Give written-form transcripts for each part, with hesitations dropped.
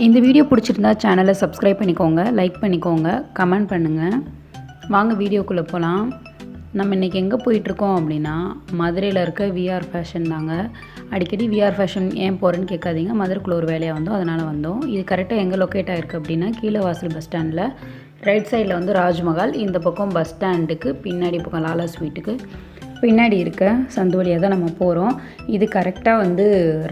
இந்த வீடியோ பிடிச்சிருந்தா சேனலை சப்ஸ்கிரைப் பண்ணிக்கோங்க, லைக் பண்ணிக்கோங்க, கமெண்ட் பண்ணுங்கள். வாங்க வீடியோக்குள்ளே போகலாம். நம்ம இன்றைக்கி எங்கே போயிட்டுருக்கோம் அப்படின்னா, மதுரையில் இருக்க விஆர் ஃபேஷன் தாங்க. அடிக்கடி விஆர் ஃபேஷன் ஏன் போகிறேன்னு கேட்காதீங்க, மதுரைக்குள்ளே ஒரு வேலையாக வந்தோம், அதனால் வந்தோம். இது கரெக்டாக எங்கே லொக்கேட் ஆகிருக்கு அப்படின்னா, கீழவாசல் பஸ் ஸ்டாண்டில் ரைட் சைடில் வந்து ராஜ்மஹால், இந்த பக்கம் பஸ் ஸ்டாண்டுக்கு பின்னாடி பக்கம் லாலா ஸ்வீட்டுக்கு பின்னாடி இருக்க சந்து வழியாக தான் நம்ம போகிறோம். இது கரெக்டாக வந்து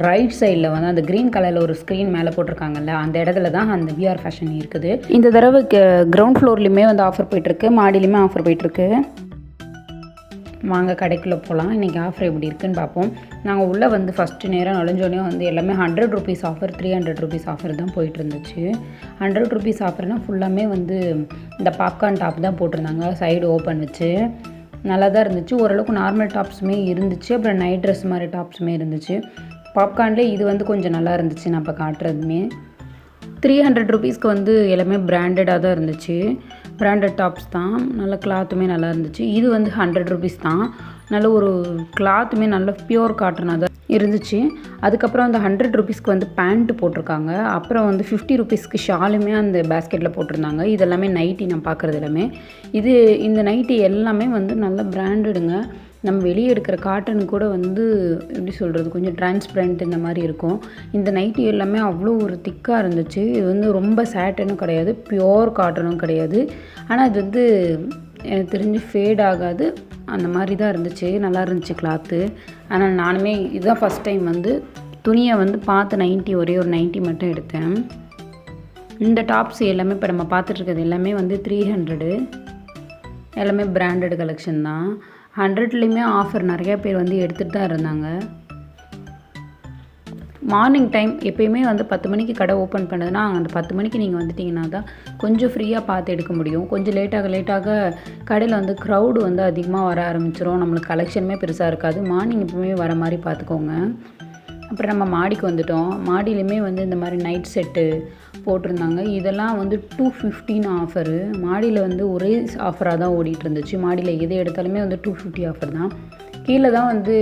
ரைட் சைடில் வந்து அந்த க்ரீன் கலரில் ஒரு ஸ்க்ரீன் மேலே போட்டிருக்காங்கல்ல, அந்த இடத்துல தான் அந்த விஆர் ஃபேஷன் இருக்குது. இந்த தடவை கிரவுண்ட் ஃப்ளோர்லேயுமே வந்து ஆஃபர் போயிட்டுருக்கு, மாடிலையுமே ஆஃபர் போயிட்டுருக்கு. வாங்க கடைக்குள்ளே போகலாம். இன்றைக்கி ஆஃபர் எப்படி இருக்குதுன்னு பார்ப்போம். நாங்கள் உள்ளே வந்து ஃபஸ்ட்டு நேரம் நுழைஞ்சோடனே வந்து எல்லாமே 100 rupees ஆஃபர், 300 rupees ஆஃபர் தான் போயிட்டு இருந்துச்சு. 100 rupees ஆஃபர்னால் ஃபுல்லாமே வந்து இந்த பாப்கார்ன் டாப் தான் போட்டிருந்தாங்க, சைடு ஓப்பன் வச்சு. நல்லா தான் இருந்துச்சு, ஓரளவுக்கு நார்மல் டாப்ஸுமே இருந்துச்சு, அப்புறம் நைட் ட்ரெஸ் மாதிரி டாப்ஸுமே இருந்துச்சு. பாப்கார்ன்லேயே இது வந்து கொஞ்சம் நல்லா இருந்துச்சு. நான் இப்போ காட்டுறதுமே 300 rupeesக்கு வந்து எல்லாமே பிராண்டடாக தான் இருந்துச்சு, பிராண்டட் டாப்ஸ் தான். நல்ல கிளாத்துமே நல்லா இருந்துச்சு. இது வந்து 100 rupees தான். நல்ல ஒரு கிளாத்துமே நல்ல பியூர் காட்டனாக தான் இருந்துச்சு. அதுக்கப்புறம் அந்த 100 rupeesக்கு வந்து பேண்ட்டு போட்டிருக்காங்க. அப்புறம் வந்து 50 rupeesக்கு ஷாலுமே அந்த பேஸ்கெட்டில் போட்டிருந்தாங்க. இது எல்லாமே நைட்டி நான் பார்க்குறது எல்லாமே. இந்த நைட்டி எல்லாமே வந்து நல்ல பிராண்டடுங்க. நம்ம வெளியே எடுக்கிற காட்டன் கூட வந்து எப்படி சொல்கிறது, கொஞ்சம் டிரான்ஸ்பரண்ட் இந்த மாதிரி இருக்கும். இந்த நைட்டி எல்லாமே அவ்வளோ ஒரு திக்காக இருந்துச்சு. இது வந்து ரொம்ப சேட்டனும் கிடையாது, பியோர் காட்டனும் கிடையாது. ஆனால் இது வந்து எனக்கு தெரிஞ்சு ஃபேட் ஆகாது, அந்த மாதிரி தான் இருந்துச்சு. நல்லா இருந்துச்சு கிளாத்து. ஆனால் நானுமே இதுதான் ஃபஸ்ட் டைம் வந்து துணியை வந்து பார்த்து நைட்டி, ஒரே ஒரு நைட்டி மட்டும் எடுத்தேன். இந்த டாப்ஸ் எல்லாமே இப்போ நம்ம பார்த்துட்ருக்கிறது எல்லாமே வந்து 300, எல்லாமே பிராண்டட் கலெக்ஷன் தான். 100லேயுமே ஆஃபர் நிறையா பேர் வந்து எடுத்துகிட்டு தான் இருந்தாங்க. மார்னிங் டைம் எப்போயுமே வந்து 10 மணிக்கு கடை ஓப்பன் பண்ணுதுன்னா, அந்த 10 மணிக்கு நீங்கள் வந்துட்டிங்கன்னா தான் கொஞ்சம் ஃப்ரீயாக பார்த்து எடுக்க முடியும். கொஞ்சம் லேட்டாக கடையில் வந்து க்ரௌடு வந்து அதிகமாக வர ஆரம்பிச்சிடும், நம்மளுக்கு கலெக்ஷனுமே பெருசாக இருக்காது. மார்னிங் எப்பவுமே வர மாதிரி பார்த்துக்கோங்க. அப்புறம் நம்ம மாடிக்கு வந்துவிட்டோம். மாடியிலையுமே வந்து இந்த மாதிரி நைட் செட்டு போட்டிருந்தாங்க. இதெல்லாம் வந்து 215 ஆஃபரு. மாடியில் வந்து ஒரே ஆஃபராக தான் ஓடிட்டு இருந்துச்சு. மாடியில் எது எடுத்தாலுமே வந்து 250 ஆஃபர் தான். கீழே தான் வந்து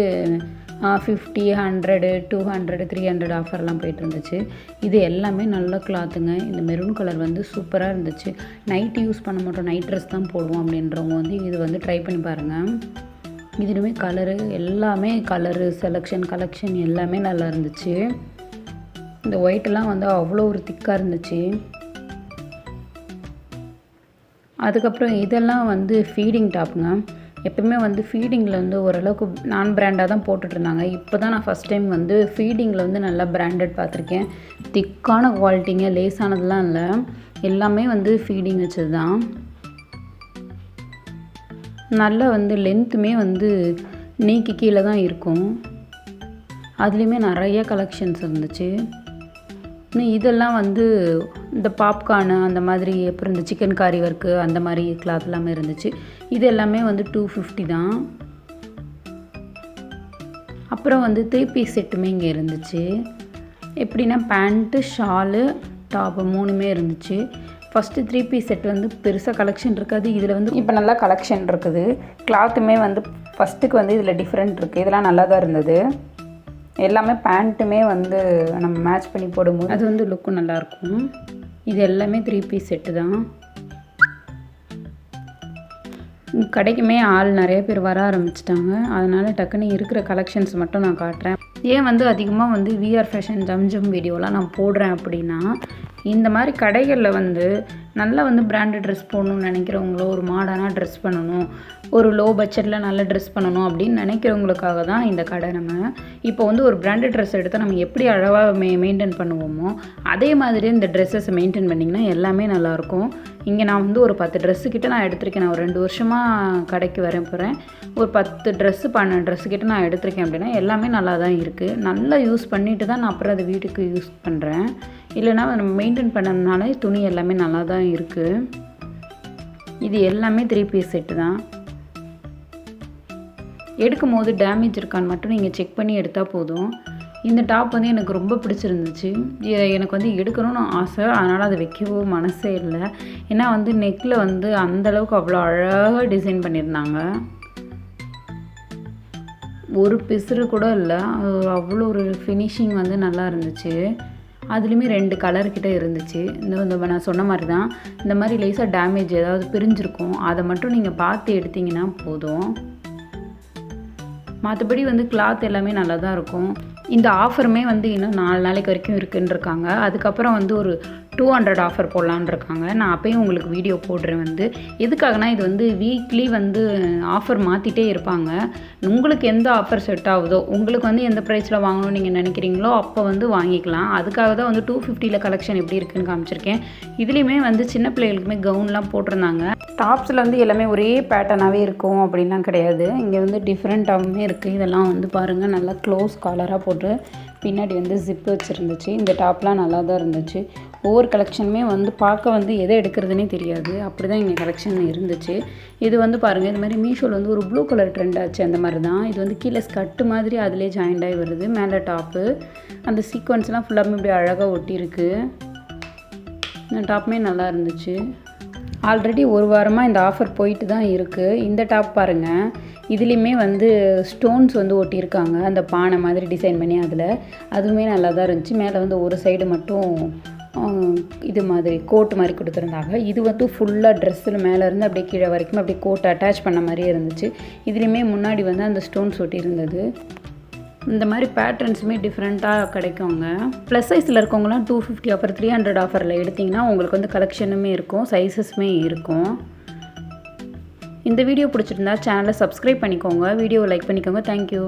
50, 100, 200, 300 ஆஃபர்லாம் போயிட்டு இருந்துச்சு. இது எல்லாமே நல்ல கிளாத்துங்க. இந்த மெரூன் கலர் வந்து சூப்பராக இருந்துச்சு. நைட்டு யூஸ் பண்ண மாட்டோம், நைட் ட்ரெஸ் தான் போடுவோம் அப்படின்றவங்க வந்து இது வந்து ட்ரை பண்ணி பாருங்கள். இதுவுமே கலரு எல்லாமே கலரு கலெக்ஷன் எல்லாமே நல்லா இருந்துச்சு. இந்த ஒயிட்டெல்லாம் வந்து அவ்வளோ ஒரு திக்காக இருந்துச்சு. அதுக்கப்புறம் இதெல்லாம் வந்து ஃபீடிங் டாப்புங்க. எப்பவுமே வந்து ஃபீடிங்கில் வந்து ஓரளவுக்கு நான் பிராண்டாக தான் போட்டுட்ருந்தாங்க. இப்போ தான் நான் ஃபஸ்ட் டைம் வந்து ஃபீடிங்கில் வந்து நல்லா பிராண்டட் பார்த்துருக்கேன். திக்கான குவாலிட்டிங்க, லேஸானதுலாம் இல்லை, எல்லாமே வந்து ஃபீடிங் வச்சது தான். நல்ல வந்து லென்த்துமே வந்து நீக்கி கீழே தான் இருக்கும். அதுலேயுமே நிறைய கலெக்ஷன்ஸ் இருந்துச்சு. இன்னும் இதெல்லாம் வந்து இந்த பாப்கார்னு அந்த மாதிரி, அப்புறம் இந்த சிக்கன் காரி ஒர்க்கு அந்த மாதிரி கிளாத் எல்லாமே இருந்துச்சு. இது எல்லாமே வந்து 250 தான். அப்புறம் வந்து 3 பீஸ் செட்டுமே இங்கே இருந்துச்சு. எப்படின்னா பேண்ட்டு, ஷாலு, டாப்பு 3மே இருந்துச்சு. ஃபஸ்ட்டு 3 பீஸ் செட் வந்து பெருசாக கலெக்ஷன் இருக்காது. இதில் வந்து இப்போ நல்லா கலெக்ஷன் இருக்குது. கிளாத்துமே வந்து ஃபஸ்ட்டுக்கு வந்து இதில் டிஃப்ரெண்ட் இருக்குது. இதெல்லாம் நல்லா தான் இருந்தது. எல்லாமே பேண்ட்டுமே வந்து நம்ம மேட்ச் பண்ணி போடும்போது அது வந்து லுக்கும் நல்லாயிருக்கும். இது எல்லாமே 3 பீஸ் செட்டு தான். கடைக்குமே ஆள் நிறைய பேர் வர ஆரம்பிச்சிட்டாங்க. அதனால் டக்குன்னு இருக்கிற கலெக்ஷன்ஸ் மட்டும் நான் காட்டுறேன். ஏன் வந்து அதிகமாக வந்து விஆர் ஃபேஷன் ஜம் வீடியோலாம் நான் போடுறேன் அப்படின்னா, இந்த மாதிரி கடைகளில் வந்து நல்லா வந்து பிராண்டட் ட்ரெஸ் போடணும்னு நினைக்கிறவங்களோ, ஒரு மாடர்னாக ட்ரெஸ் பண்ணணும், ஒரு லோ பட்ஜெட்டில் நல்ல ட்ரெஸ் பண்ணணும் அப்படின்னு நினைக்கிறவங்களுக்காக தான் இந்த கடை. நம்ம இப்போ வந்து ஒரு பிராண்டட் ட்ரெஸ் எடுத்தால் நம்ம எப்படி அழகாக மெயின்டைன் பண்ணுவோமோ, அதே மாதிரி இந்த ட்ரெஸ்ஸஸை மெயின்டைன் பண்ணிங்கன்னா எல்லாமே நல்லாயிருக்கும். இங்கே நான் வந்து ஒரு 10 ட்ரெஸ்ஸுக்கிட்ட நான் எடுத்திருக்கேன். நான் ஒரு 2 வருஷமாக கடைக்கு போகிறேன். ஒரு 10 ட்ரெஸ்ஸு 12 ட்ரெஸ்ஸுக்கிட்ட நான் எடுத்திருக்கேன் அப்படின்னா எல்லாமே நல்லா தான் இருக்குது. நல்லா யூஸ் பண்ணிவிட்டு தான் நான் அப்புறம் அதை வீட்டுக்கு யூஸ் பண்ணுறேன். இல்லைனா நம்ம மெயின்டைன் பண்ணதுனால துணி எல்லாமே நல்லா தான் இருக்குது. இது எல்லாமே 3 பீஸ் செட்டு தான். எடுக்கும் போது டேமேஜ் இருக்கான்னு மட்டும் நீங்கள் செக் பண்ணி எடுத்தால் போதும். இந்த டாப் வந்து எனக்கு ரொம்ப பிடிச்சிருந்துச்சு. எனக்கு வந்து எடுக்கணும்னு ஆசை, அதனால் அதை வைக்கவும் மனசே இல்லை. ஏன்னா வந்து நெக்கில் வந்து அந்தளவுக்கு அவ்வளோ அழகாக டிசைன் பண்ணியிருந்தாங்க. ஒரு பிசுறு கூட இல்லை, அவ்வளோ ஒரு ஃபினிஷிங் வந்து நல்லா இருந்துச்சு. அதுலேயுமே 2 கலர் கிட்ட இருந்துச்சு. இந்த நான் சொன்ன மாதிரி தான், இந்த மாதிரி லேசாக டேமேஜ் ஏதாவது பிரிஞ்சிருக்கும், அதை மட்டும் நீங்கள் பார்த்து எடுத்திங்கன்னா போதும். மற்றபடி வந்து கிளாத் எல்லாமே நல்லா தான் இருக்கும். இந்த ஆஃபருமே வந்து இன்னும் 4 நாளைக்கு வரைக்கும் இருக்குன்னு இருக்காங்க. அதுக்கப்புறம் வந்து ஒரு 200 ஆஃபர் போடலான்னு இருக்காங்க. நான் அப்போயும் உங்களுக்கு வீடியோ போடுறேன். வந்து எதுக்காகனா இது வந்து வீக்லி வந்து ஆஃபர் மாற்றிட்டே இருப்பாங்க. உங்களுக்கு எந்த ஆஃபர் செட் ஆகுதோ, உங்களுக்கு வந்து எந்த ப்ரைஸில் வாங்கணும்னு நீங்கள் நினைக்கிறீங்களோ அப்போ வந்து வாங்கிக்கலாம். அதுக்காக தான் வந்து 250ல் கலெக்ஷன் எப்படி இருக்குதுன்னு காமிச்சிருக்கேன். இதுலேயுமே வந்து சின்ன பிள்ளைகளுக்குமே கவுன்லாம் போட்டிருந்தாங்க. டாப்ஸில் வந்து எல்லாமே ஒரே பேட்டர்னாகவே இருக்கும் அப்படின்லாம் கிடையாது. இங்கே வந்து டிஃப்ரெண்ட்டாகவுமே இருக்குது. இதெல்லாம் வந்து பாருங்கள், நல்லா க்ளோஸ் காலராக போட்டு பின்னாடி வந்து ஜிப்பு வச்சுருந்துச்சு. இந்த டாப்லாம் நல்லா தான் இருந்துச்சு. ஒவ்வொரு கலெக்ஷனுமே வந்து பார்க்க வந்து எதை எடுக்கிறதுனே தெரியாது, அப்படி தான் இங்கே கலெக்ஷன் இருந்துச்சு. இது வந்து பாருங்கள், இது மாதிரி மீஷோவில் வந்து ஒரு ப்ளூ கலர் ட்ரெண்ட் ஆச்சு. அந்த மாதிரி தான் இது வந்து கீழே ஸ்கர்ட்டு மாதிரி அதிலே ஜாயிண்ட் ஆகி வருது. மேலே டாப்பு அந்த சீக்வன்ஸ்லாம் ஃபுல்லாமே இப்படி அழகாக ஒட்டியிருக்கு. இந்த டாப்புமே நல்லா இருந்துச்சு. ஆல்ரெடி ஒரு வாரமாக இந்த ஆஃபர் போயிட்டு தான் இருக்குது. இந்த டாப் பாருங்கள், இதுலேயுமே வந்து ஸ்டோன்ஸ் வந்து ஒட்டியிருக்காங்க, அந்த பானை மாதிரி டிசைன் பண்ணி. அதுவுமே நல்லா தான் இருந்துச்சு. மேலே வந்து ஒரு சைடு மட்டும் இது மாதிரி கோட் மாதிரி கொடுத்துருந்தாங்க. இது வந்து ஃபுல்லாக ட்ரெஸ்ஸில் மேலேருந்து அப்படியே கீழே வரைக்கும் அப்படியே கோட் அட்டாச் பண்ண மாதிரியே இருந்துச்சு. இதுலேயுமே முன்னாடி வந்து அந்த ஸ்டோன்ஸ் ஒட்டி இருந்தது. இந்த மாதிரி பேட்டர்ன்ஸுமே டிஃப்ரெண்ட்டாக கிடைக்குங்க. ப்ளஸ் சைஸில் இருக்கவங்களாம் 250 ஆஃபர் 300 ஆஃபரில் எடுத்திங்கன்னா உங்களுக்கு வந்து கலெக்ஷனுமே இருக்கும், சைஸஸுமே இருக்கும். இந்த வீடியோ பிடிச்சிருந்தா சேனலை சப்ஸ்கிரைப் பண்ணிக்கோங்க, வீடியோவை லைக் பண்ணிக்கோங்க. தேங்க்யூ.